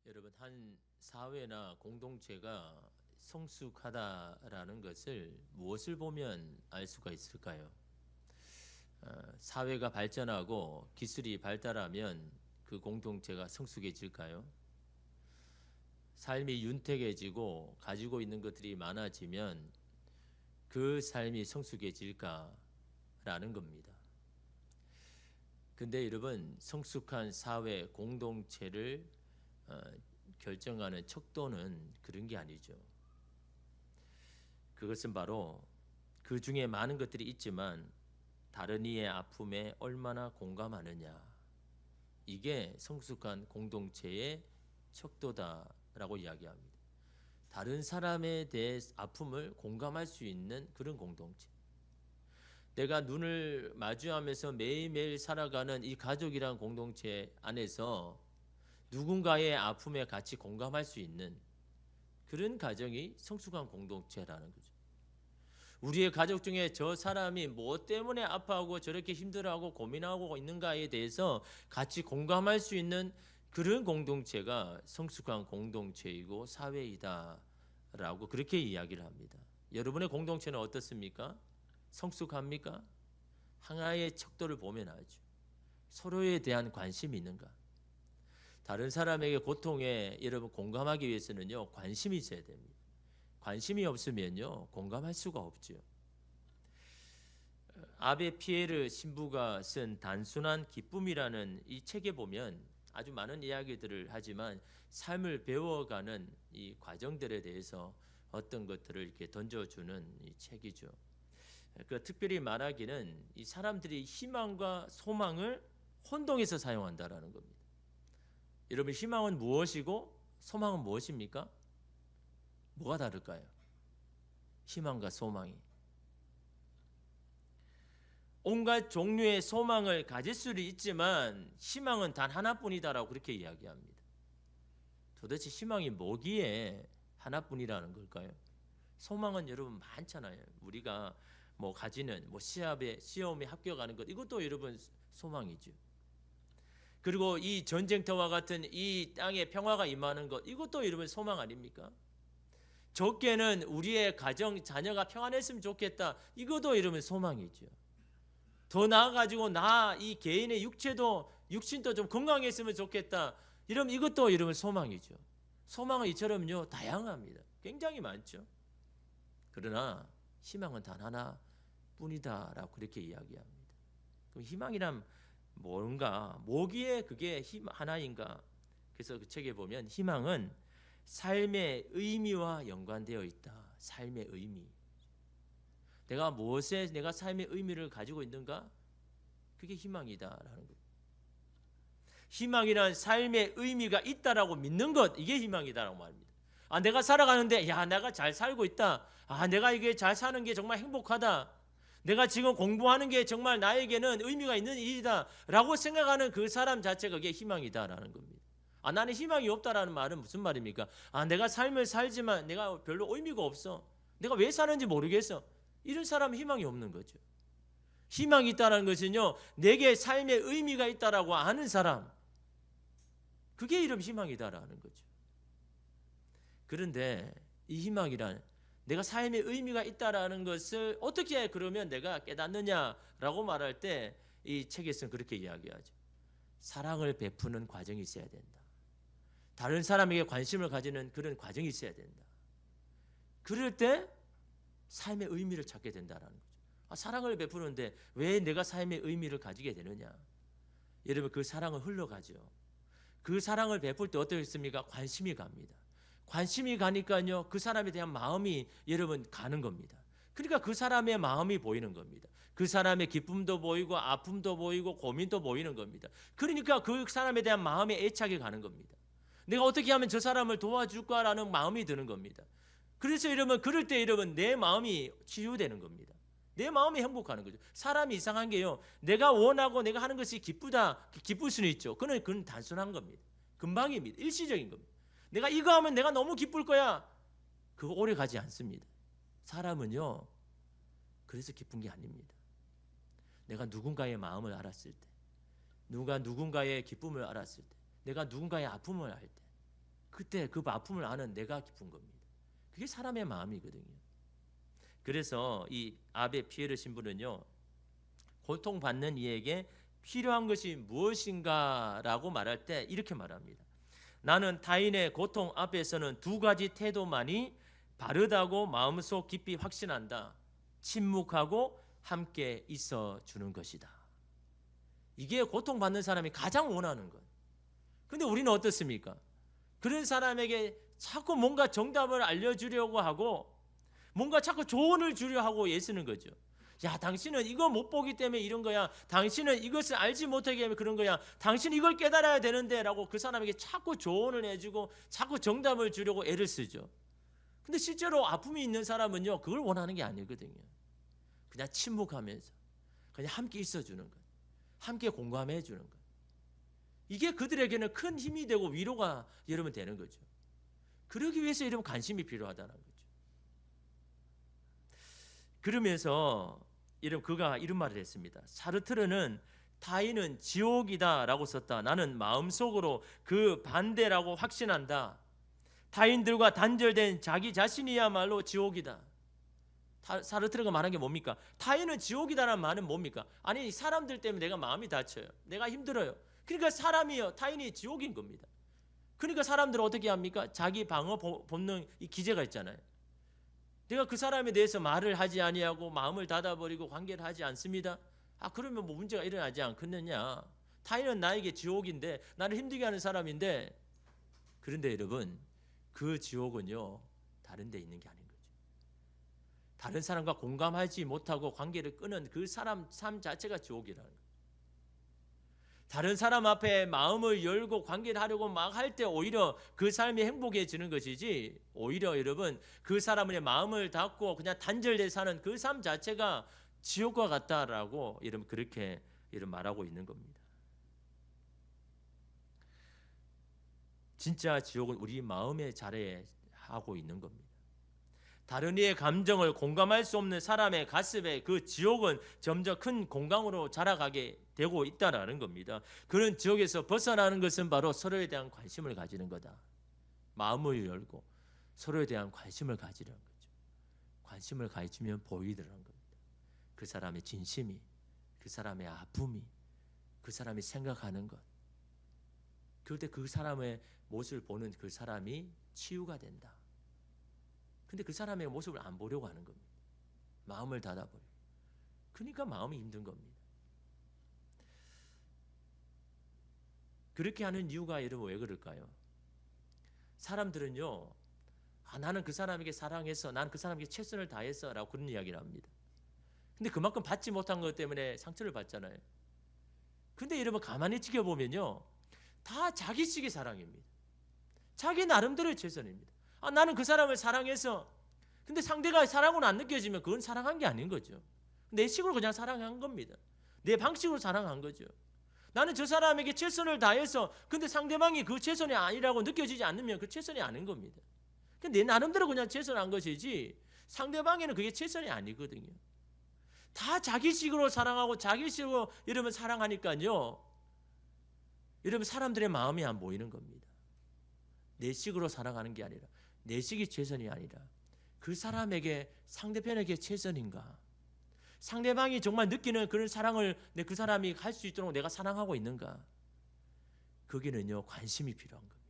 여러분, 한 사회나 공동체가 성숙하다라는 것을 무엇을 보면 알 수가 있을까요? 사회가 발전하고 기술이 발달하면 그 공동체가 성숙해질까요? 삶이 윤택해지고 가지고 있는 것들이 많아지면 그 삶이 성숙해질까라는 겁니다. 근데 여러분, 성숙한 사회 공동체를 결정하는 척도는 그런 게 아니죠. 그것은 바로 그 중에 많은 것들이 있지만 다른 이의 아픔에 얼마나 공감하느냐, 이게 성숙한 공동체의 척도다라고 이야기합니다. 다른 사람에 대해 아픔을 공감할 수 있는 그런 공동체. 내가 눈을 마주하면서 매일매일 살아가는 이 가족이란 공동체 안에서 누군가의 아픔에 같이 공감할 수 있는 그런 가정이 성숙한 공동체라는 거죠. 우리의 가족 중에 저 사람이 뭐 때문에 아파하고 저렇게 힘들어하고 고민하고 있는가에 대해서 같이 공감할 수 있는 그런 공동체가 성숙한 공동체이고 사회이다라고 그렇게 이야기를 합니다. 여러분의 공동체는 어떻습니까? 성숙합니까? 하나의 척도를 보면 알죠. 서로에 대한 관심이 있는가? 다른 사람에게 고통에 여러분 공감하기 위해서는요, 관심이 있어야 됩니다. 관심이 없으면요, 공감할 수가 없죠. 아베 피에르 신부가 쓴 단순한 기쁨이라는 이 책에 보면 아주 많은 이야기들을 하지만 삶을 배워가는 이 과정들에 대해서 어떤 것들을 이렇게 던져주는 이 책이죠. 그 특별히 말하기는 이 사람들이 희망과 소망을 혼동해서 사용한다라는 겁니다. 여러분, 희망은 무엇이고 소망은 무엇입니까? 뭐가 다를까요? 희망과 소망이. 온갖 종류의 소망을 가질 수는 있지만 희망은 단 하나뿐이다라고 그렇게 이야기합니다. 도대체 희망이 뭐기에 하나뿐이라는 걸까요? 소망은 여러분 많잖아요. 우리가 뭐 가지는 뭐 시험에 합격하는 것, 이것도 여러분 소망이죠. 그리고 이 전쟁터와 같은 이 땅에 평화가 임하는 것, 이것도 여러분 소망 아닙니까? 적게는 우리의 가정 자녀가 평안했으면 좋겠다, 이것도 여러분 소망이죠. 더 나아가지고 나 이 개인의 육신도 좀 건강했으면 좋겠다, 이러면 이것도 여러분 소망이죠. 소망은 이처럼요 다양합니다. 굉장히 많죠. 그러나 희망은 단 하나뿐이다라고 그렇게 이야기합니다. 그럼 희망이란 뭔가, 뭐기에 그게 하나인가? 그래서 그 책에 보면 희망은 삶의 의미와 연관되어 있다. 삶의 의미. 내가 무엇에 내가 삶의 의미를 가지고 있는가? 그게 희망이다라는 거예요. 희망이란 삶의 의미가 있다라고 믿는 것, 이게 희망이다라고 말합니다. 내가 살아가는데 내가 잘 살고 있다. 내가 이게 잘 사는 게 정말 행복하다. 내가 지금 공부하는 게 정말 나에게는 의미가 있는 일이다 라고 생각하는 그 사람 자체가 그게 희망이다라는 겁니다. 나는 희망이 없다라는 말은 무슨 말입니까? 내가 삶을 살지만 내가 별로 의미가 없어. 내가 왜 사는지 모르겠어. 이런 사람은 희망이 없는 거죠. 희망이 있다는 것은요, 내게 삶의 의미가 있다라고 아는 사람, 그게 이름 희망이다라는 거죠. 그런데 이 희망이란, 내가 삶의 의미가 있다라는 것을 어떻게 그러면 내가 깨닫느냐라고 말할 때 이 책에서는 그렇게 이야기하죠. 사랑을 베푸는 과정이 있어야 된다. 다른 사람에게 관심을 가지는 그런 과정이 있어야 된다. 그럴 때 삶의 의미를 찾게 된다라는 거죠. 사랑을 베푸는데 왜 내가 삶의 의미를 가지게 되느냐? 여러분, 그 사랑은 흘러가죠. 그 사랑을 베풀 때 어떻습니까? 관심이 갑니다. 관심이 가니까요, 그 사람에 대한 마음이 여러분 가는 겁니다. 그러니까 그 사람의 마음이 보이는 겁니다. 그 사람의 기쁨도 보이고 아픔도 보이고 고민도 보이는 겁니다. 그러니까 그 사람에 대한 마음의 애착이 가는 겁니다. 내가 어떻게 하면 저 사람을 도와줄까라는 마음이 드는 겁니다. 그래서 여러분, 그럴 때 여러분 내 마음이 치유되는 겁니다. 내 마음이 행복하는 거죠. 사람이 이상한 게요, 내가 원하고 내가 하는 것이 기쁠 수는 있죠. 그건 단순한 겁니다. 금방입니다. 일시적인 겁니다. 내가 이거 하면 내가 너무 기쁠 거야, 그거 오래 가지 않습니다. 사람은요, 그래서 기쁜 게 아닙니다. 내가 누군가의 마음을 알았을 때, 누군가의 기쁨을 알았을 때, 내가 누군가의 아픔을 알 때, 그때 그 아픔을 아는 내가 기쁜 겁니다. 그게 사람의 마음이거든요. 그래서 이 아베 피에르 신부는요, 고통받는 이에게 필요한 것이 무엇인가라고 말할 때 이렇게 말합니다. 나는 타인의 고통 앞에서는 두 가지 태도만이 바르다고 마음속 깊이 확신한다. 침묵하고 함께 있어 주는 것이다. 이게 고통받는 사람이 가장 원하는 것. 근데 우리는 어떻습니까? 그런 사람에게 자꾸 뭔가 정답을 알려주려고 하고 뭔가 자꾸 조언을 주려 하고 애쓰는 거죠. 야, 당신은 이거 못 보기 때문에 이런 거야. 당신은 이것을 알지 못하기 때문에 그런 거야. 당신은 이걸 깨달아야 되는데 라고 그 사람에게 자꾸 조언을 해주고 자꾸 정답을 주려고 애를 쓰죠. 근데 실제로 아픔이 있는 사람은요, 그걸 원하는 게 아니거든요. 그냥 침묵하면서 그냥 함께 있어주는 것, 함께 공감해 주는 것, 이게 그들에게는 큰 힘이 되고 위로가 여러분 되는 거죠. 그러기 위해서 여러분 관심이 필요하다는 거죠. 그러면서 여러분 그가 이런 말을 했습니다. 사르트르는 타인은 지옥이다라고 썼다. 나는 마음속으로 그 반대라고 확신한다. 타인들과 단절된 자기 자신이야말로 지옥이다. 사르트르가 말한 게 뭡니까? 타인은 지옥이다라는 말은 뭡니까? 아니, 사람들 때문에 내가 마음이 다쳐요. 내가 힘들어요. 그러니까 사람이요, 타인이 지옥인 겁니다. 그러니까 사람들은 어떻게 합니까? 자기 방어 본능, 이 기제가 있잖아요. 내가 그 사람에 대해서 말을 하지 아니하고 마음을 닫아버리고 관계를 하지 않습니다. 그러면 뭐 문제가 일어나지 않겠느냐? 타인은 나에게 지옥인데, 나를 힘들게 하는 사람인데, 그런데 여러분, 그 지옥은요, 다른 데 있는 게 아닌 거죠. 다른 사람과 공감하지 못하고 관계를 끊은 그 사람 삶 자체가 지옥이라는 거예요. 다른 사람 앞에 마음을 열고 관계를 하려고 막 할 때 오히려 그 삶이 행복해지는 것이지, 오히려 여러분 그 사람의 마음을 닫고 그냥 단절돼 사는 그 삶 자체가 지옥과 같다라고 여러분 그렇게 이런 말하고 있는 겁니다. 진짜 지옥은 우리 마음의 자리에 하고 있는 겁니다. 다른 이의 감정을 공감할 수 없는 사람의 가슴에 그 지옥은 점점 큰 공강으로 자라가게 되고 있다는 겁니다. 그런 지옥에서 벗어나는 것은 바로 서로에 대한 관심을 가지는 거다. 마음을 열고 서로에 대한 관심을 가지려는 거죠. 관심을 가지면 보이더라는 겁니다. 그 사람의 진심이, 그 사람의 아픔이, 그 사람이 생각하는 것. 그럴 때 그 사람의 모습을 보는 그 사람이 치유가 된다. 근데 그 사람의 모습을 안 보려고 하는 겁니다. 마음을 닫아버려. 그러니까 마음이 힘든 겁니다. 그렇게 하는 이유가 여러분 왜 그럴까요? 사람들은요, 나는 그 사람에게 사랑해서, 나는 그 사람에게 최선을 다해서 라고 그런 이야기를 합니다. 근데 그만큼 받지 못한 것 때문에 상처를 받잖아요. 근데 여러분 가만히 지켜보면요, 다 자기식의 사랑입니다. 자기 나름대로의 최선입니다. 나는 그 사람을 사랑해서, 근데 상대가 사랑으로 안 느껴지면 그건 사랑한 게 아닌 거죠. 내 식으로 그냥 사랑한 겁니다. 내 방식으로 사랑한 거죠. 나는 저 사람에게 최선을 다해서, 근데 상대방이 그 최선이 아니라고 느껴지지 않으면 그 최선이 아닌 겁니다. 내 나름대로 그냥 최선을 한 것이지 상대방에는 그게 최선이 아니거든요. 다 자기식으로 사랑하고 자기식으로 여러분 사랑하니까요, 여러분 사람들의 마음이 안 보이는 겁니다. 내 식으로 사랑하는 게 아니라, 내 식이 최선이 아니라 그 사람에게, 상대편에게 최선인가, 상대방이 정말 느끼는 그런 사랑을 그 사람이 할 수 있도록 내가 사랑하고 있는가. 거기는요 관심이 필요한 겁니다.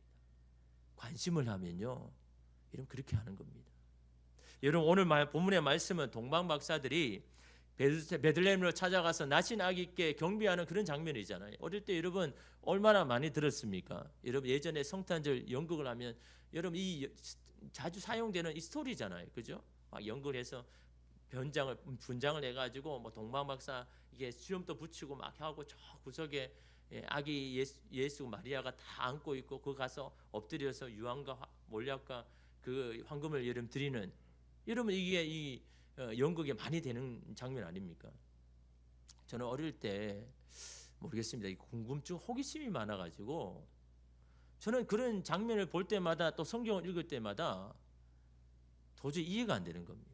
관심을 하면요 여러분 그렇게 하는 겁니다. 여러분 오늘 본문의 말씀은 동방 박사들이 베들레헴으로 찾아가서 낳으신 아기께 경배하는 그런 장면이잖아요. 어릴 때 여러분 얼마나 많이 들었습니까? 여러분 예전에 성탄절 연극을 하면 여러분 이 자주 사용되는 이 스토리잖아요, 그죠? 막 연극을 해서 분장을 해가지고 뭐 동방 박사 이게 수염도 붙이고 막 하고 저 구석에 아기 예수 마리아가 다 안고 있고 그 가서 엎드려서 유황과 몰약과 그 황금을 여러분 드리는, 여러분 이게 이 연극에 많이 되는 장면 아닙니까? 저는 어릴 때 모르겠습니다. 이 궁금증, 호기심이 많아가지고 저는 그런 장면을 볼 때마다 또 성경을 읽을 때마다 도저히 이해가 안 되는 겁니다.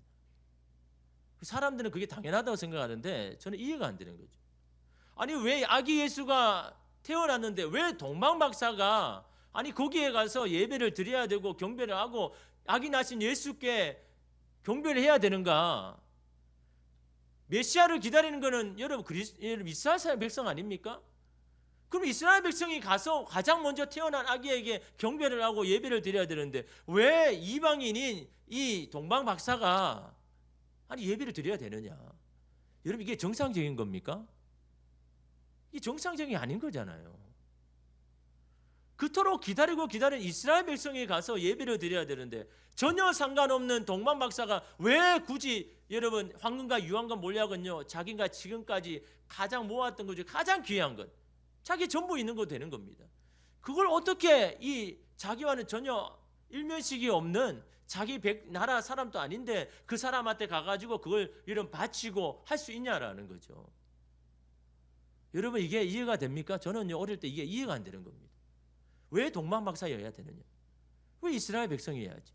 사람들은 그게 당연하다고 생각하는데 저는 이해가 안 되는 거죠. 아니 왜 아기 예수가 태어났는데 왜 동방 박사가 아니 거기에 가서 예배를 드려야 되고 경배를 하고 악이 나신 예수께 경배를 해야 되는가? 메시아를 기다리는 것은 여러분 이스라엘 사람 백성 아닙니까? 그럼 이스라엘 백성이 가서 가장 먼저 태어난 아기에게 경배를 하고 예배를 드려야 되는데 왜 이방인인 이 동방 박사가 아니 예배를 드려야 되느냐? 여러분 이게 정상적인 겁니까? 이게 정상적이 아닌 거잖아요. 그토록 기다리고 기다린 이스라엘 백성이 가서 예배를 드려야 되는데 전혀 상관없는 동방 박사가 왜 굳이 여러분 황금과 유황과 몰약은요 자기가 지금까지 가장 모았던 것 중에 가장 귀한 것 자기 전부 있는 거 되는 겁니다. 그걸 어떻게 이 자기와는 전혀 일면식이 없는 자기 나라 사람도 아닌데 그 사람한테 가가지고 그걸 이런 바치고 할 수 있냐라는 거죠. 여러분 이게 이해가 됩니까? 저는요 어릴 때 이게 이해가 안 되는 겁니다. 왜 동방 박사여야 되느냐? 왜 이스라엘 백성이어야지?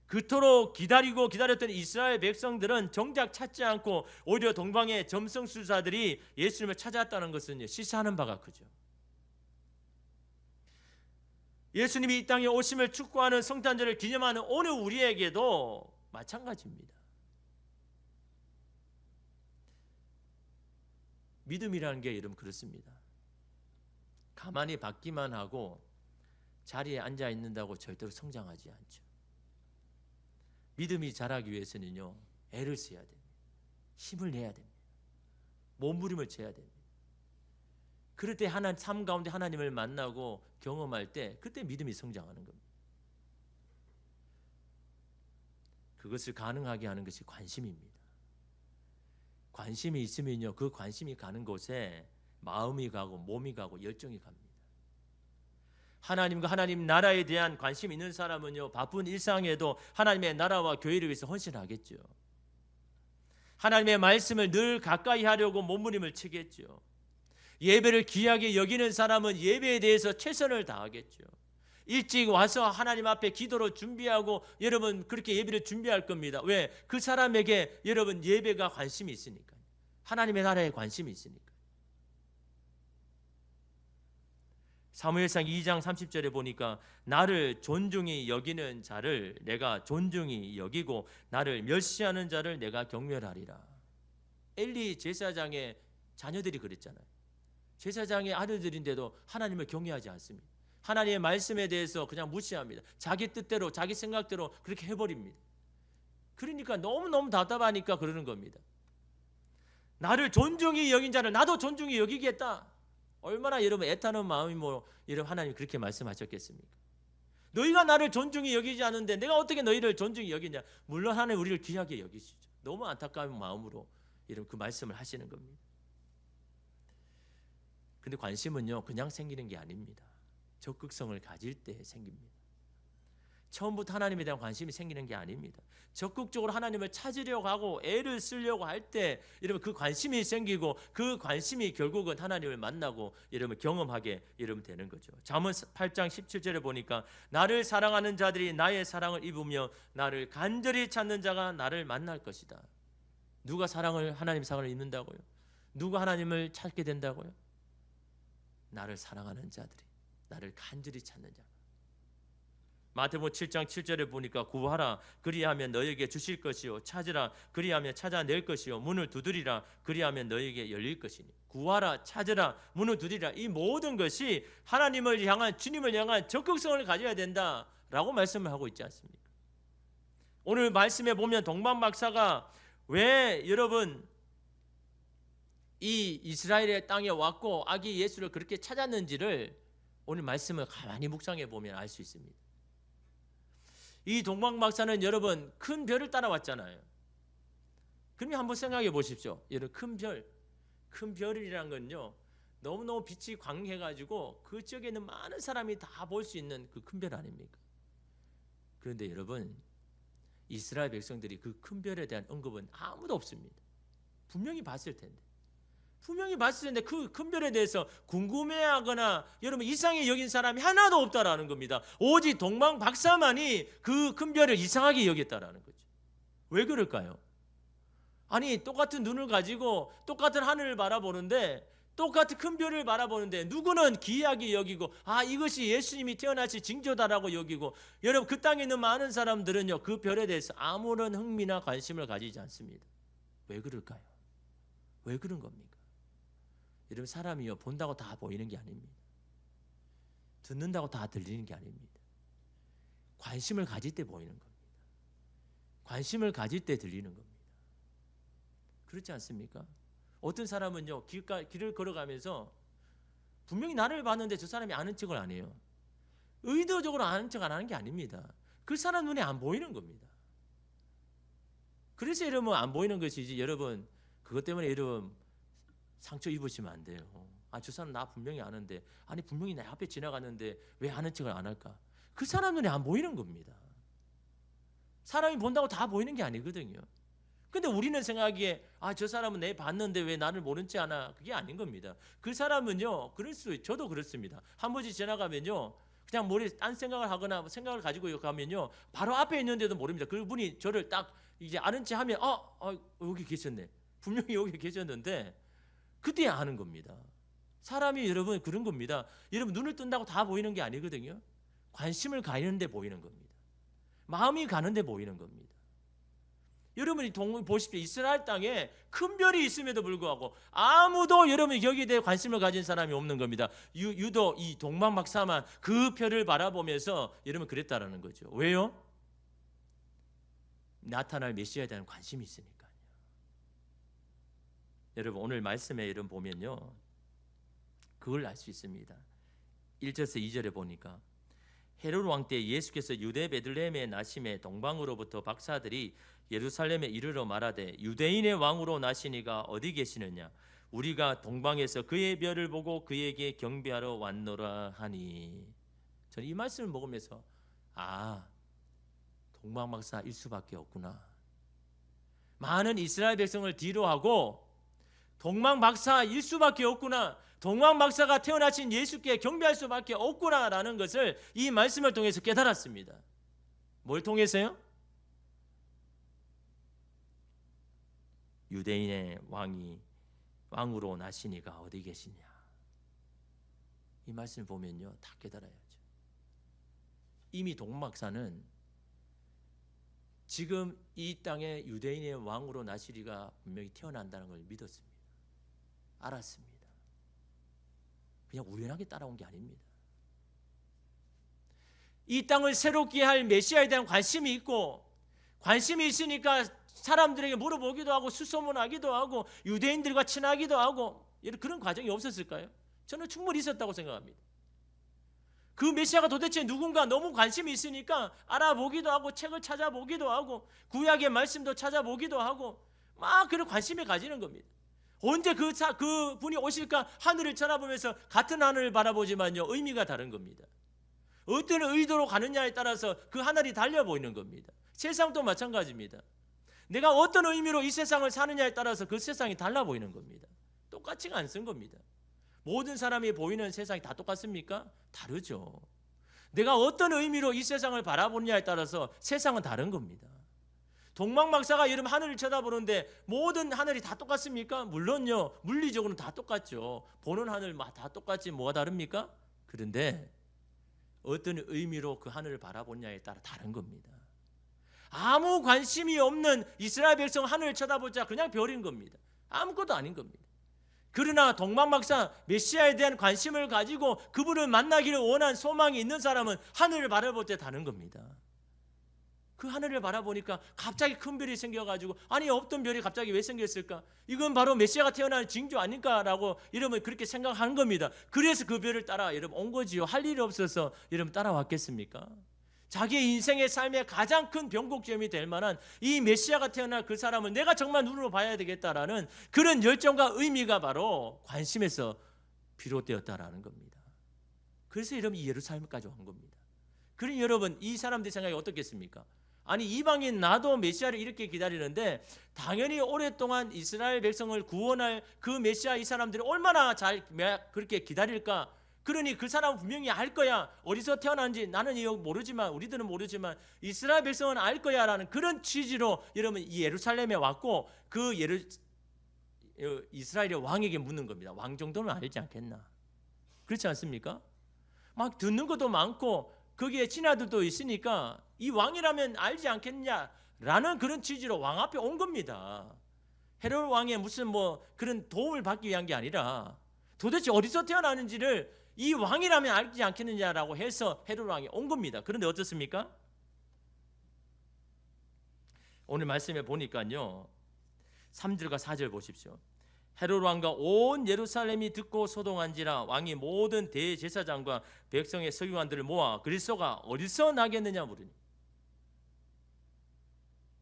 그토록 기다리고 기다렸던 이스라엘 백성들은 정작 찾지 않고 오히려 동방의 점성술사들이 예수님을 찾아왔다는 것은 시사하는 바가 크죠. 예수님이 이 땅에 오심을 축구하는 성탄절을 기념하는 오늘 우리에게도 마찬가지입니다. 믿음이라는 게 여러분 그렇습니다. 가만히 받기만 하고 자리에 앉아 있는다고 절대로 성장하지 않죠. 믿음이 자라기 위해서는요 애를 써야 됩니다. 힘을 내야 됩니다. 몸부림을 쳐야 됩니다. 그럴 때 삶 가운데 하나님을 만나고 경험할 때 그때 믿음이 성장하는 겁니다. 그것을 가능하게 하는 것이 관심입니다. 관심이 있으면요 그 관심이 가는 곳에 마음이 가고 몸이 가고 열정이 갑니다. 하나님과 하나님 나라에 대한 관심 있는 사람은요 바쁜 일상에도 하나님의 나라와 교회를 위해서 헌신하겠죠. 하나님의 말씀을 늘 가까이 하려고 몸부림을 치겠죠. 예배를 귀하게 여기는 사람은 예배에 대해서 최선을 다하겠죠. 일찍 와서 하나님 앞에 기도로 준비하고 여러분 그렇게 예배를 준비할 겁니다. 왜? 그 사람에게 여러분 예배가 관심이 있으니까요. 하나님의 나라에 관심이 있으니까. 사무엘상 2장 30절에 보니까 나를 존중히 여기는 자를 내가 존중히 여기고 나를 멸시하는 자를 내가 경멸하리라. 엘리 제사장의 자녀들이 그랬잖아요. 제사장의 아들들인데도 하나님을 경외하지 않습니다. 하나님의 말씀에 대해서 그냥 무시합니다. 자기 뜻대로 자기 생각대로 그렇게 해버립니다. 그러니까 너무너무 답답하니까 그러는 겁니다. 나를 존중히 여긴 자를 나도 존중히 여기겠다. 얼마나 여러분 애타는 마음이 여러분 하나님 그렇게 말씀하셨겠습니까? 너희가 나를 존중히 여기지 않는데 내가 어떻게 너희를 존중히 여기냐? 물론 하나님 우리를 귀하게 여기시죠. 너무 안타까운 마음으로 여러분 그 말씀을 하시는 겁니다. 근데 관심은요 그냥 생기는 게 아닙니다. 적극성을 가질 때 생깁니다. 처음부터 하나님에 대한 관심이 생기는 게 아닙니다. 적극적으로 하나님을 찾으려고 하고 애를 쓰려고 할 때 여러분 그 관심이 생기고 그 관심이 결국은 하나님을 만나고 여러분 경험하게 여러분 되는 거죠. 잠언 8장 17절에 보니까 나를 사랑하는 자들이 나의 사랑을 입으며 나를 간절히 찾는 자가 나를 만날 것이다. 누가 하나님 사랑을 입는다고요? 누가 하나님을 찾게 된다고요? 나를 사랑하는 자들이 나를 간절히 찾는 자. 마태복음 7장 7절에 보니까 구하라 그리하면 너에게 주실 것이요 찾으라 그리하면 찾아낼 것이요 문을 두드리라 그리하면 너에게 열릴 것이니. 구하라 찾으라 문을 두드리라 이 모든 것이 하나님을 향한 주님을 향한 적극성을 가져야 된다라고 말씀을 하고 있지 않습니까? 오늘 말씀에 보면 동방 박사가 왜 여러분 이 이스라엘의 땅에 왔고 아기 예수를 그렇게 찾았는지를 오늘 말씀을 가만히 묵상해 보면 알 수 있습니다. 이 동방 박사는 여러분 큰 별을 따라왔잖아요. 그러면 한번 생각해 보십시오. 여러분 큰 별이라는 건요 너무너무 빛이 광해가지고 그쪽에 있는 많은 사람이 다 볼 수 있는 그 큰 별 아닙니까? 그런데 여러분 이스라엘 백성들이 그 큰 별에 대한 언급은 아무도 없습니다. 분명히 봤을 텐데 그 큰 별에 대해서 궁금해하거나 여러분 이상히 여긴 사람이 하나도 없다라는 겁니다. 오직 동방 박사만이 그 큰 별을 이상하게 여겼다라는 거죠. 왜 그럴까요? 아니 똑같은 눈을 가지고 똑같은 하늘을 바라보는데 똑같은 큰 별을 바라보는데 누구는 기이하게 여기고 이것이 예수님이 태어나신 징조다라고 여기고, 여러분 그 땅에 있는 많은 사람들은요 그 별에 대해서 아무런 흥미나 관심을 가지지 않습니다. 왜 그럴까요? 왜 그런 겁니까? 여러분 사람이요 본다고 다 보이는 게 아닙니다. 듣는다고 다 들리는 게 아닙니다. 관심을 가질 때 보이는 겁니다. 관심을 가질 때 들리는 겁니다. 그렇지 않습니까? 어떤 사람은요 길을 걸어가면서 분명히 나를 봤는데 저 사람이 아는 척을 안 해요. 의도적으로 아는 척 안 하는 게 아닙니다. 그 사람 눈에 안 보이는 겁니다. 그래서 여러분 안 보이는 것이지, 여러분 그것 때문에 여러분 상처 입으시면 안 돼요. 저 사람 나 분명히 아는데, 아니 분명히 내 앞에 지나갔는데 왜 아는 척을 안 할까? 그 사람 눈에 안 보이는 겁니다. 사람이 본다고 다 보이는 게 아니거든요. 근데 우리는 생각하기에 저 사람은 내 봤는데 왜 나를 모른 체 하나, 그게 아닌 겁니다. 그 사람은요 저도 그렇습니다. 한 번씩 지나가면요 그냥 머리에 딴 생각을 하거나 생각을 가지고 가면요 바로 앞에 있는데도 모릅니다. 그분이 저를 딱 이제 아는 체 하면 여기 계셨네, 분명히 여기 계셨는데 그때 아는 겁니다. 사람이 여러분 그런 겁니다. 여러분 눈을 뜬다고 다 보이는 게 아니거든요. 관심을 가는데 보이는 겁니다. 마음이 가는데 보이는 겁니다. 여러분이 보십시오. 이스라엘 땅에 큰 별이 있음에도 불구하고 아무도 여러분 여기에 대해 관심을 가진 사람이 없는 겁니다. 유도 이 동방박사만 그 별을 바라보면서 여러분 그랬다라는 거죠. 왜요? 나타날 메시아에 대한 관심이 있으니까요. 여러분 오늘 말씀에 여러분 보면요 그걸 알 수 있습니다. 1절에서 2절에 보니까 헤롯 왕 때 예수께서 유대 베들레헴에 나심에 동방으로부터 박사들이 예루살렘에 이르러 말하되 유대인의 왕으로 나시니가 어디 계시느냐? 우리가 동방에서 그의 별을 보고 그에게 경배하러 왔노라 하니. 저는 이 말씀을 먹으면서 동방박사일 수밖에 없구나. 많은 이스라엘 백성을 뒤로하고 동방박사일 수밖에 없구나. 동방박사가 태어나신 예수께 경배할 수밖에 없구나라는 것을 이 말씀을 통해서 깨달았습니다. 뭘 통해서요? 유대인의 왕으로 나시니가 어디 계시냐? 이 말씀을 보면요 다 깨달아야죠. 이미 동방박사는 지금 이 땅에 유대인의 왕으로 나시리가 분명히 태어난다는 걸 믿었습니다. 알았습니다. 그냥 우연하게 따라온 게 아닙니다. 이 땅을 새롭게 할 메시아에 대한 관심이 있고, 관심이 있으니까 사람들에게 물어보기도 하고 수소문하기도 하고 유대인들과 친하기도 하고, 그런 과정이 없었을까요? 저는 충분히 있었다고 생각합니다. 그 메시아가 도대체 누군가 너무 관심이 있으니까 알아보기도 하고 책을 찾아보기도 하고 구약의 말씀도 찾아보기도 하고 막 그런 관심을 가지는 겁니다. 언제 그 분이 오실까 하늘을 쳐다보면서 같은 하늘을 바라보지만요 의미가 다른 겁니다. 어떤 의도로 가느냐에 따라서 그 하늘이 달려 보이는 겁니다. 세상도 마찬가지입니다. 내가 어떤 의미로 이 세상을 사느냐에 따라서 그 세상이 달라 보이는 겁니다. 똑같지가 않은 겁니다. 모든 사람이 보이는 세상이 다 똑같습니까? 다르죠. 내가 어떤 의미로 이 세상을 바라보느냐에 따라서 세상은 다른 겁니다. 동방박사가 여러분 하늘을 쳐다보는데 모든 하늘이 다 똑같습니까? 물론요. 물리적으로는 다 똑같죠. 보는 하늘 다 똑같지 뭐가 다릅니까? 그런데 어떤 의미로 그 하늘을 바라보느냐에 따라 다른 겁니다. 아무 관심이 없는 이스라엘 백성 하늘을 쳐다보자 그냥 별인 겁니다. 아무것도 아닌 겁니다. 그러나 동방박사 메시아에 대한 관심을 가지고 그분을 만나기를 원한 소망이 있는 사람은 하늘을 바라볼 때 다른 겁니다. 그 하늘을 바라보니까 갑자기 큰 별이 생겨가지고 아니 없던 별이 갑자기 왜 생겼을까? 이건 바로 메시아가 태어나는 징조 아닐까라고 여러분 그렇게 생각하는 겁니다. 그래서 그 별을 따라 여러분 온 거지요. 할 일이 없어서 여러분 따라왔겠습니까? 자기의 인생의 삶의 가장 큰 변곡점이 될 만한 이 메시아가 태어날 그 사람을 내가 정말 눈으로 봐야 되겠다라는 그런 열정과 의미가 바로 관심에서 비롯되었다라는 겁니다. 그래서 여러분 이 예루살렘까지 온 겁니다. 그러니 여러분 이 사람들의 생각이 어떻겠습니까? 아니 이방인 나도 메시아를 이렇게 기다리는데 당연히 오랫동안 이스라엘 백성을 구원할 그 메시아 이 사람들이 얼마나 잘 그렇게 기다릴까? 그러니 그 사람은 분명히 알 거야. 어디서 태어난지 나는 모르지만 우리들은 모르지만 이스라엘 백성은 알 거야 라는 그런 취지로 여러분 이 예루살렘에 왔고 그 이스라엘의 왕에게 묻는 겁니다. 왕 정도는 알지 않겠나? 그렇지 않습니까? 막 듣는 것도 많고 거기에 신하들도 있으니까 이 왕이라면 알지 않겠냐라는 그런 취지로 왕 앞에 온 겁니다. 헤롯 왕의 무슨 뭐 그런 도움을 받기 위한 게 아니라 도대체 어디서 태어나는지를 이 왕이라면 알지 않겠느냐라고 해서 헤롯 왕이 온 겁니다. 그런데 어떻습니까? 오늘 말씀에 보니까요, 3절과 4절 보십시오. 헤롯 왕과 온 예루살렘이 듣고 소동한지라 왕이 모든 대제사장과 백성의 서기관들을 모아 그리스도가 어디서 나겠느냐 물으니.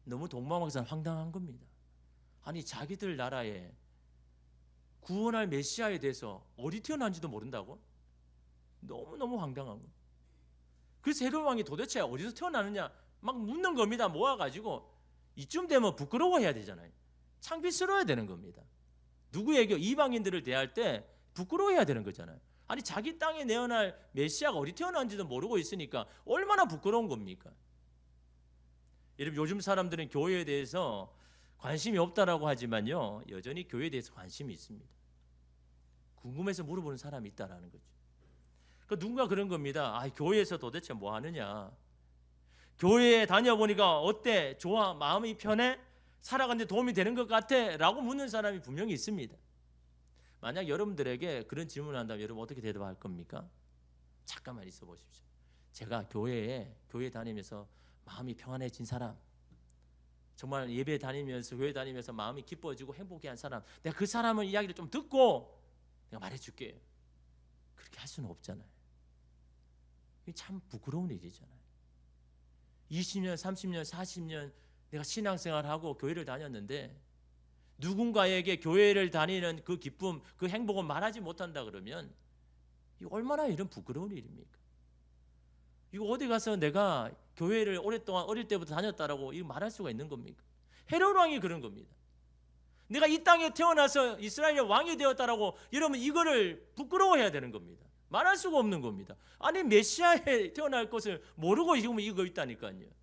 너무 동방박산 황당한 겁니다. 아니 자기들 나라에 구원할 메시아에 대해서 어디 태어난지도 모른다고? 너무너무 황당한 거. 그래서 헤롯 왕이 도대체 어디서 태어나느냐 막 묻는 겁니다. 모아가지고 이쯤 되면 부끄러워해야 되잖아요. 창피스러워야 되는 겁니다. 누구에게 이방인들을 대할 때 부끄러워해야 되는 거잖아요. 아니 자기 땅에 내어날 메시아가 어디 태어난지도 모르고 있으니까 얼마나 부끄러운 겁니까? 여러분 요즘 사람들은 교회에 대해서 관심이 없다라고 하지만요, 여전히 교회에 대해서 관심이 있습니다. 궁금해서 물어보는 사람이 있다라는 거죠. 그러니까 누군가 그런 겁니다. 아, 교회에서 도대체 뭐 하느냐? 교회에 다녀보니까 어때? 좋아? 마음이 편해? 살아가는데 도움이 되는 것 같아? 라고 묻는 사람이 분명히 있습니다. 만약 여러분들에게 그런 질문을 한다면 여러분 어떻게 대답할 겁니까? 잠깐만 있어 보십시오. 제가 교회 다니면서 마음이 평안해진 사람, 정말 예배 다니면서 교회 다니면서 마음이 기뻐지고 행복해한 사람, 내가 그 사람의 이야기를 좀 듣고 내가 말해줄게. 그렇게 할 수는 없잖아요. 이게 참 부끄러운 일이잖아요. 20년, 30년, 40년 내가 신앙생활하고 교회를 다녔는데 누군가에게 교회를 다니는 그 기쁨, 그 행복을 말하지 못한다 그러면 이거 얼마나 이런 부끄러운 일입니까? 이거 어디 가서 내가 교회를 오랫동안 어릴 때부터 다녔다라고 이거 말할 수가 있는 겁니까? 헤롯 왕이 그런 겁니다. 내가 이 땅에 태어나서 이스라엘의 왕이 되었다라고 여러분 이거를 부끄러워해야 되는 겁니다. 말할 수가 없는 겁니다. 아니 메시아에 태어날 것을 모르고 지금 이거 있다니까요.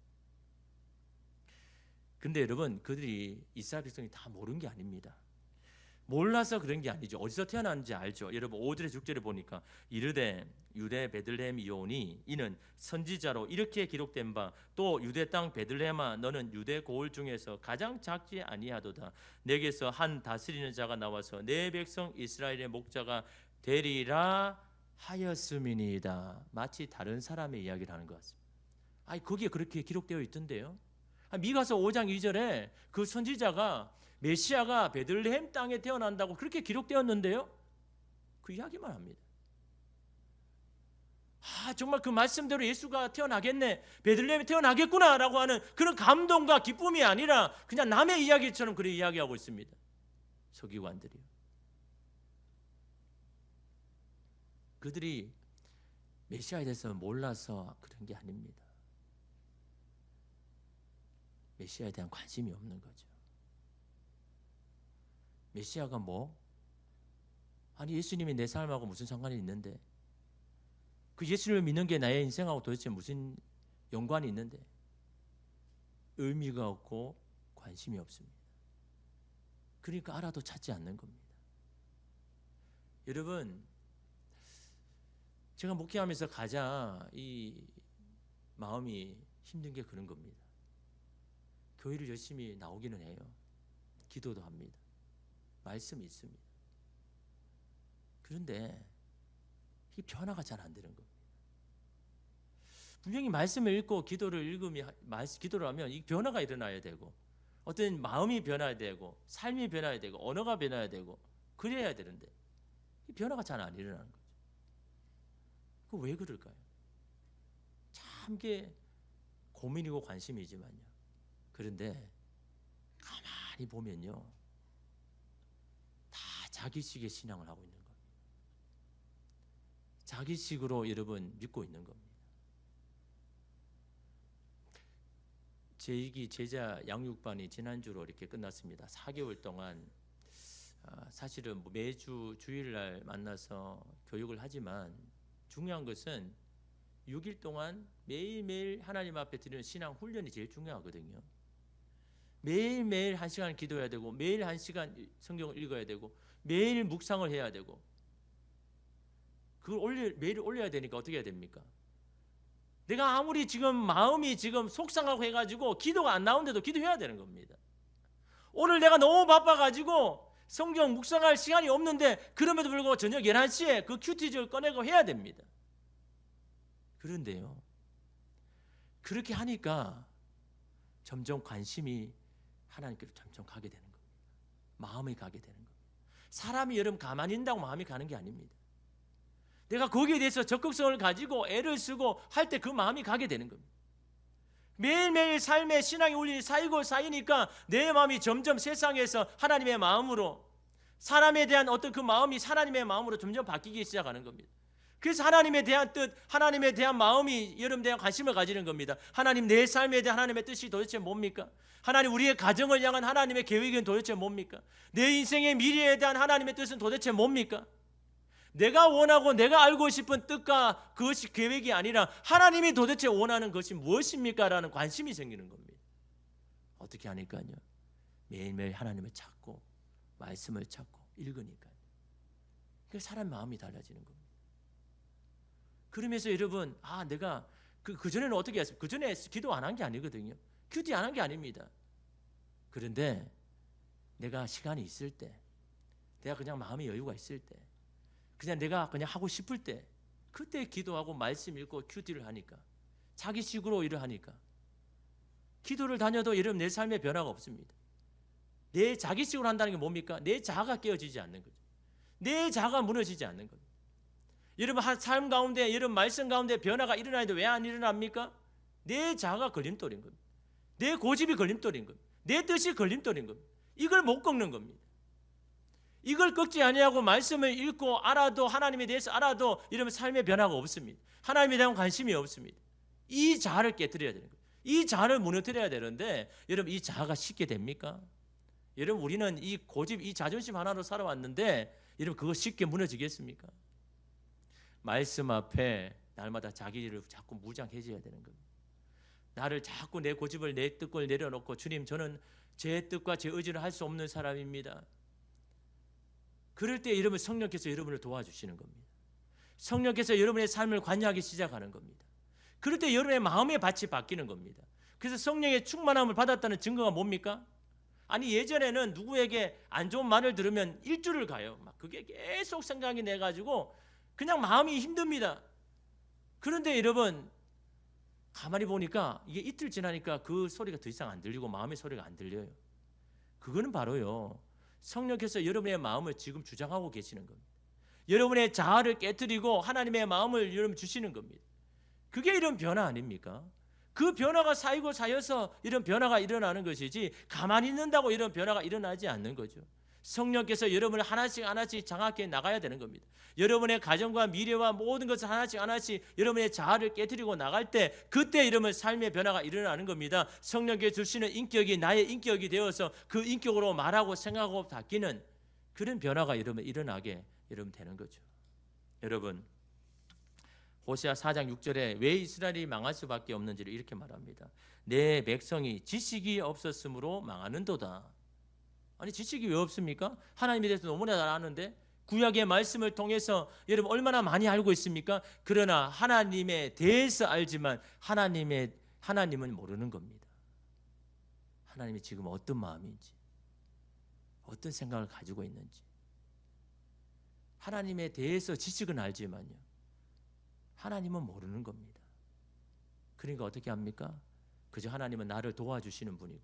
근데 여러분 그들이 이스라엘 백성이 다 모르는 게 아닙니다. 몰라서 그런 게 아니죠. 어디서 태어났는지 알죠. 여러분 5절에 6절에 보니까 이르되 유대 베들레헴 이오니 이는 선지자로 이렇게 기록된 바 또 유대 땅 베들레헴아 너는 유대 고을 중에서 가장 작지 아니하도다. 내게서 한 다스리는 자가 나와서 내 백성 이스라엘의 목자가 되리라 하였음이니이다. 마치 다른 사람의 이야기를 하는 것 같습니다. 아니 거기에 그렇게 기록되어 있던데요. 미가서 5장 2절에 그 선지자가 메시아가 베들레헴 땅에 태어난다고 그렇게 기록되었는데요. 그 이야기만 합니다. 정말 그 말씀대로 예수가 태어나겠네, 베들레헴에 태어나겠구나라고 하는 그런 감동과 기쁨이 아니라 그냥 남의 이야기처럼 그렇게 이야기하고 있습니다. 서기관들이요. 그들이 메시아에 대해서 몰라서 그런 게 아닙니다. 메시아에 대한 관심이 없는 거죠. 메시아가 뭐? 아니 예수님이 내 삶하고 무슨 상관이 있는데, 그 예수님을 믿는 게 나의 인생하고 도대체 무슨 연관이 있는데, 의미가 없고 관심이 없습니다. 그러니까 알아도 찾지 않는 겁니다. 여러분 제가 목회하면서 가장 이 마음이 힘든 게 그런 겁니다. 교회를 열심히 나오기는 해요. 기도도 합니다. 말씀이 있습니다. 그런데 이 변화가 잘 안 되는 겁니다. 분명히 말씀을 읽고 기도를 하면 이 변화가 일어나야 되고, 어떤 마음이 변화해야 되고, 삶이 변화해야 되고, 언어가 변화해야 되고, 그래야 되는데 이 변화가 잘 안 일어나는 거죠. 그 왜 그럴까요? 참 게 고민이고 관심이지만요. 그런데 가만히 보면요, 다 자기식의 신앙을 하고 있는 겁니다. 자기식으로 여러분 믿고 있는 겁니다. 제2기 제자 양육반이 지난주로 이렇게 끝났습니다. 4개월 동안 사실은 매주 주일날 만나서 교육을 하지만 중요한 것은 6일 동안 매일매일 하나님 앞에 드리는 신앙 훈련이 제일 중요하거든요. 매일매일 1시간 기도해야 되고 매일 1시간 성경을 읽어야 되고 매일 묵상을 해야 되고 그걸 매일 올려야 되니까 어떻게 해야 됩니까? 내가 아무리 지금 마음이 지금 속상하고 해가지고 기도가 안 나오는데도 기도해야 되는 겁니다. 오늘 내가 너무 바빠가지고 성경 묵상할 시간이 없는데 그럼에도 불구하고 저녁 11시에 그 큐티즈를 꺼내고 해야 됩니다. 그런데요, 그렇게 하니까 점점 관심이 하나님께로 점점 가게 되는 겁니다. 마음이 가게 되는 겁니다. 사람이 여러분 가만히 있다고 마음이 가는 게 아닙니다. 내가 거기에 대해서 적극성을 가지고 애를 쓰고 할 때 그 마음이 가게 되는 겁니다. 매일매일 삶의 신앙의 울림이 쌓이니까 내 마음이 점점 세상에서 하나님의 마음으로, 사람에 대한 어떤 그 마음이 하나님의 마음으로 점점 바뀌기 시작하는 겁니다. 그래서 하나님에 대한 뜻, 하나님에 대한 마음이 여러분에 대한 관심을 가지는 겁니다. 하나님, 내 삶에 대한 하나님의 뜻이 도대체 뭡니까? 하나님, 우리의 가정을 향한 하나님의 계획은 도대체 뭡니까? 내 인생의 미래에 대한 하나님의 뜻은 도대체 뭡니까? 내가 원하고 내가 알고 싶은 뜻과 그것이 계획이 아니라 하나님이 도대체 원하는 것이 무엇입니까? 라는 관심이 생기는 겁니다. 어떻게 하니까요? 매일매일 하나님을 찾고 말씀을 찾고 읽으니까요. 그래서 사람 마음이 달라지는 겁니다. 그러면서 여러분, 내가 그전에는 어떻게 했어요? 그전에 기도 안 한 게 아니거든요. 큐티 안 한 게 아닙니다. 그런데 내가 시간이 있을 때, 내가 그냥 마음의 여유가 있을 때, 그냥 내가 그냥 하고 싶을 때, 그때 기도하고 말씀 읽고 큐티를 하니까, 자기식으로 일을 하니까 기도를 다녀도 여러분 내 삶에 변화가 없습니다. 내 자기식으로 한다는 게 뭡니까? 내 자아가 깨어지지 않는 거죠. 내 자아가 무너지지 않는 겁니다. 여러분 삶 가운데, 여러분 말씀 가운데 변화가 일어나는데 왜 안 일어납니까? 내 자아가 걸림돌인 겁니다. 내 고집이 걸림돌인 겁니다. 내 뜻이 걸림돌인 겁니다. 이걸 못 꺾는 겁니다. 이걸 꺾지 아니하고 말씀을 읽고 알아도, 하나님에 대해서 알아도 이러면 삶의 변화가 없습니다. 하나님에 대한 관심이 없습니다. 이 자아를 깨뜨려야 되는 거예요. 이 자아를 무너뜨려야 되는데 여러분 이 자아가 쉽게 됩니까? 여러분 우리는 이 고집, 이 자존심 하나로 살아왔는데 여러분 그거 쉽게 무너지겠습니까? 말씀 앞에 날마다 자기를 자꾸 무장해줘야 되는 겁니다. 나를 자꾸 내 고집을, 내 뜻을 내려놓고, 주님 저는 제 뜻과 제 의지를 할 수 없는 사람입니다. 그럴 때 여러분 성령께서 여러분을 도와주시는 겁니다. 성령께서 여러분의 삶을 관여하기 시작하는 겁니다. 그럴 때 여러분의 마음의 밭이 바뀌는 겁니다. 그래서 성령의 충만함을 받았다는 증거가 뭡니까? 아니 예전에는 누구에게 안 좋은 말을 들으면 일주를 가요. 막 그게 계속 생각이 내가지고 그냥 마음이 힘듭니다. 그런데 여러분 가만히 보니까 이게 이틀 지나니까 그 소리가 더 이상 안 들리고 마음의 소리가 안 들려요. 그거는 바로요, 성령께서 여러분의 마음을 지금 주장하고 계시는 겁니다. 여러분의 자아를 깨트리고 하나님의 마음을 여러분 주시는 겁니다. 그게 이런 변화 아닙니까? 그 변화가 쌓여서 이런 변화가 일어나는 것이지, 가만히 있는다고 이런 변화가 일어나지 않는 거죠. 성령께서 여러분을 하나씩 하나씩 장악해 나가야 되는 겁니다. 여러분의 가정과 미래와 모든 것을 하나씩 하나씩 여러분의 자아를 깨트리고 나갈 때, 그때 여러분 삶의 변화가 일어나는 겁니다. 성령께서 주시는 인격이 나의 인격이 되어서 그 인격으로 말하고 생각하고 바뀌는 그런 변화가 여러분 일어나게 여러분 되는 거죠. 여러분 호세아 4장 6절에 왜 이스라엘이 망할 수밖에 없는지를 이렇게 말합니다. 내 백성이 지식이 없었으므로 망하는도다. 아니 지식이 왜 없습니까? 하나님에 대해서 너무나 잘 아는데, 구약의 말씀을 통해서 여러분 얼마나 많이 알고 있습니까? 그러나 하나님에 대해서 알지만 하나님은 모르는 겁니다. 하나님이 지금 어떤 마음인지, 어떤 생각을 가지고 있는지. 하나님에 대해서 지식은 알지만요, 하나님은 모르는 겁니다. 그러니까 어떻게 합니까? 그저 하나님은 나를 도와주시는 분이고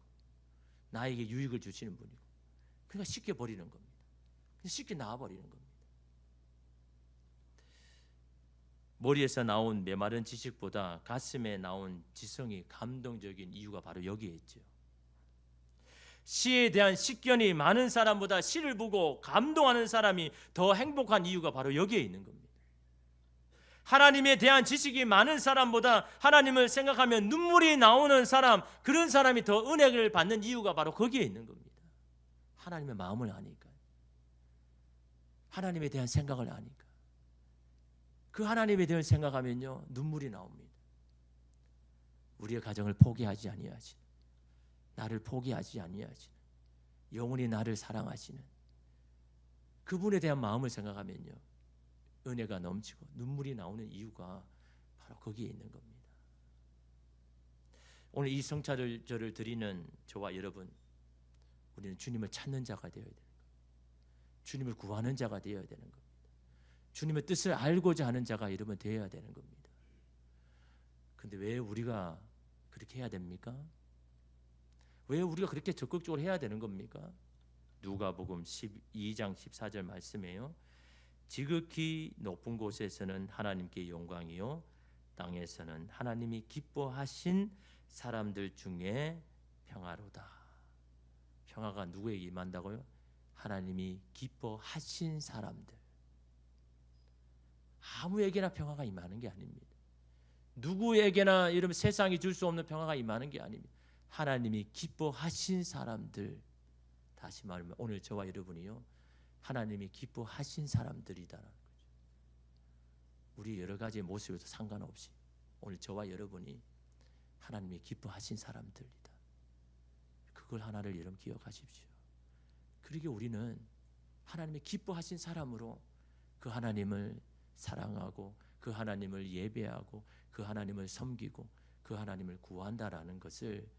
나에게 유익을 주시는 분이고, 그러니까 쉽게 버리는 겁니다. 쉽게 나와버리는 겁니다. 머리에서 나온 메마른 지식보다 가슴에 나온 지성이 감동적인 이유가 바로 여기에 있죠. 시에 대한 식견이 많은 사람보다 시를 보고 감동하는 사람이 더 행복한 이유가 바로 여기에 있는 겁니다. 하나님에 대한 지식이 많은 사람보다 하나님을 생각하면 눈물이 나오는 사람, 그런 사람이 더 은혜를 받는 이유가 바로 거기에 있는 겁니다. 하나님의 마음을 아니까, 하나님에 대한 생각을 아니까. 그 하나님에 대한 생각하면요 눈물이 나옵니다. 우리의 가정을 포기하지 아니하시는, 나를 포기하지 아니하시는, 영원히 나를 사랑하시는 그분에 대한 마음을 생각하면요, 은혜가 넘치고 눈물이 나오는 이유가 바로 거기에 있는 겁니다. 오늘 이 성찬절을 드리는 저와 여러분, 우리는 주님을 찾는 자가 되어야 되는 겁니다. 주님을 구하는 자가 되어야 되는 겁니다. 주님의 뜻을 알고자 하는 자가 여러분 되어야 되는 겁니다. 근데 왜 우리가 그렇게 해야 됩니까? 왜 우리가 그렇게 적극적으로 해야 되는 겁니까? 누가복음 12장 14절 말씀이에요. 지극히 높은 곳에서는 하나님께 영광이요, 땅에서는 하나님이 기뻐하신 사람들 중에 평화로다. 평화가 누구에게 임한다고요? 하나님이 기뻐하신 사람들. 아무에게나 평화가 임하는 게 아닙니다. 누구에게나 이런 세상이 줄 수 없는 평화가 임하는 게 아닙니다. 하나님이 기뻐하신 사람들. 다시 말하면 오늘 저와 여러분이요, 하나님이 기뻐하신 사람들이다라는 거죠. 우리 여러 가지 모습에도 상관없이 오늘 저와 여러분이 하나님이 기뻐하신 사람들이다. 그걸 하나를 여러분 기억하십시오. 그러게 우리는 하나님이 기뻐하신 사람으로 그 하나님을 사랑하고 그 하나님을 예배하고 그 하나님을 섬기고 그 하나님을 구한다라는 것을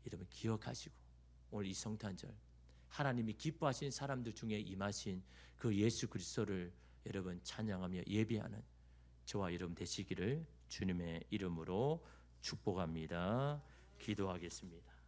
여러분 기억하시고, 오늘 이 성탄절 하나님이 기뻐하신 사람들 중에 임하신 그 예수 그리스도를 여러분 찬양하며 예배하는 저와 여러분 되시기를 주님의 이름으로 축복합니다. 기도하겠습니다.